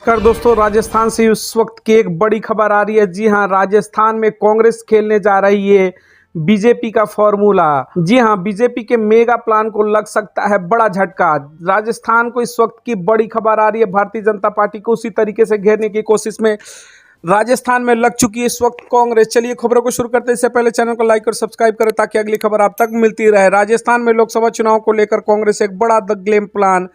कर दोस्तों, राजस्थान से इस वक्त की एक बड़ी खबर आ रही है। जी हां, राजस्थान में कांग्रेस खेलने जा रही है बीजेपी का फॉर्मूला। जी हां, बीजेपी के मेगा प्लान को लग सकता है बड़ा झटका। राजस्थान को इस वक्त की बड़ी खबर आ रही है। भारतीय जनता पार्टी को उसी तरीके से घेरने की कोशिश में राजस्थान में लग चुकी है इस वक्त कांग्रेस। चलिए खबरों को शुरू करते हैं। इससे पहले चैनल को लाइक और सब्सक्राइब करें ताकि अगली खबर आप तक मिलती रहे। राजस्थान में लोकसभा चुनाव को लेकर कांग्रेस एक बड़ा गेम प्लान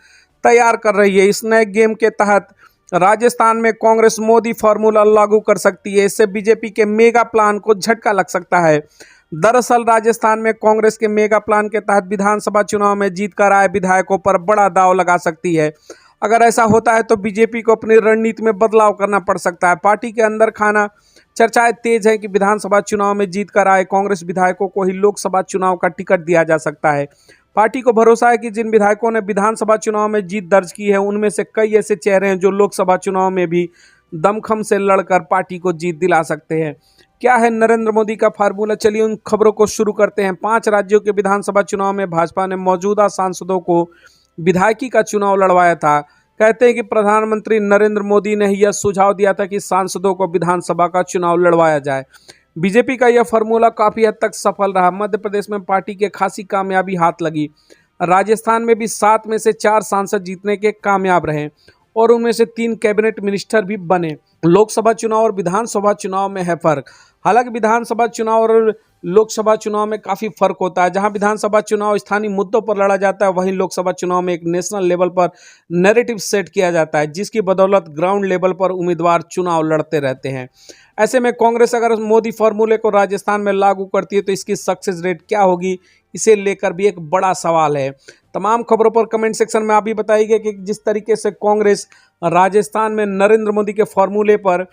तैयार कर रही है। इस नए गेम के तहत राजस्थान में कांग्रेस मोदी फॉर्मूला लागू कर सकती है। इससे बीजेपी के मेगा प्लान को झटका लग सकता है। दरअसल राजस्थान में कांग्रेस के मेगा प्लान के तहत विधानसभा चुनाव में जीत कर आए विधायकों पर बड़ा दांव लगा सकती है। अगर ऐसा होता है तो बीजेपी को अपनी रणनीति में बदलाव करना पड़ सकता है। पार्टी के अंदर खाना चर्चाएं तेज है कि विधानसभा चुनाव में जीत कर आए कांग्रेस विधायकों को ही लोकसभा चुनाव का टिकट दिया जा सकता है। पार्टी को भरोसा है कि जिन विधायकों ने विधानसभा चुनाव में जीत दर्ज की है, उनमें से कई ऐसे चेहरे हैं जो लोकसभा चुनाव में भी दमखम से लड़कर पार्टी को जीत दिला सकते हैं। क्या है नरेंद्र मोदी का फार्मूला? चलिए उन खबरों को शुरू करते हैं। 5 राज्यों के विधानसभा चुनाव में भाजपा ने मौजूदा सांसदों को विधायकी का चुनाव लड़वाया था। कहते हैं कि प्रधानमंत्री नरेंद्र मोदी ने यह सुझाव दिया था कि सांसदों को विधानसभा का चुनाव लड़वाया जाए। बीजेपी का यह फॉर्मूला काफी हद तक सफल रहा। मध्य प्रदेश में पार्टी के खासी कामयाबी हाथ लगी। राजस्थान में भी 7 में से 4 सांसद जीतने के कामयाब रहे और उनमें से 3 कैबिनेट मिनिस्टर भी बने। लोकसभा चुनाव और विधानसभा चुनाव में है फर्क। हालांकि विधानसभा चुनाव और लोकसभा चुनाव में काफ़ी फर्क होता है। जहां विधानसभा चुनाव स्थानीय मुद्दों पर लड़ा जाता है, वहीं लोकसभा चुनाव में एक नेशनल लेवल पर नैरेटिव सेट किया जाता है, जिसकी बदौलत ग्राउंड लेवल पर उम्मीदवार चुनाव लड़ते रहते हैं। ऐसे में कांग्रेस अगर मोदी फॉर्मूले को राजस्थान में लागू करती है तो इसकी सक्सेस रेट क्या होगी, इसे लेकर भी एक बड़ा सवाल है। तमाम खबरों पर कमेंट सेक्शन में आप भी बताइए कि जिस तरीके से कांग्रेस राजस्थान में नरेंद्र मोदी के फॉर्मूले पर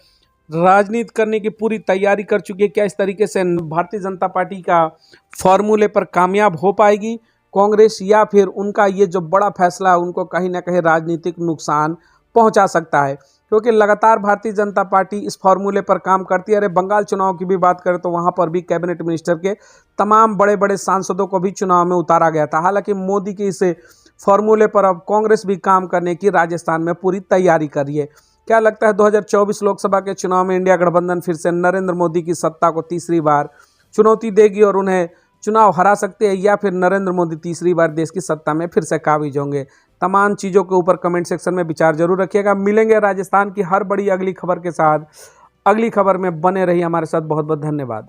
राजनीति करने की पूरी तैयारी कर चुकी है, क्या इस तरीके से भारतीय जनता पार्टी का फॉर्मूले पर कामयाब हो पाएगी कांग्रेस, या फिर उनका ये जो बड़ा फैसला है उनको कहीं ना कहीं राजनीतिक नुकसान पहुंचा सकता है। क्योंकि लगातार भारतीय जनता पार्टी इस फॉर्मूले पर काम करती है। अरे बंगाल चुनाव की भी बात करें तो वहां पर भी कैबिनेट मिनिस्टर के तमाम बड़े बड़े सांसदों को भी चुनाव में उतारा गया था। हालांकि मोदी के इस फॉर्मूले पर अब कांग्रेस भी काम करने की राजस्थान में पूरी तैयारी कर रही है। क्या लगता है 2024 लोकसभा के चुनाव में इंडिया गठबंधन फिर से नरेंद्र मोदी की सत्ता को तीसरी बार चुनौती देगी और उन्हें चुनाव हरा सकते हैं, या फिर नरेंद्र मोदी तीसरी बार देश की सत्ता में फिर से काबिज होंगे? तमाम चीज़ों के ऊपर कमेंट सेक्शन में विचार जरूर रखिएगा। मिलेंगे राजस्थान की हर बड़ी अगली खबर के साथ। अगली खबर में बने रहिए हमारे साथ। बहुत बहुत धन्यवाद।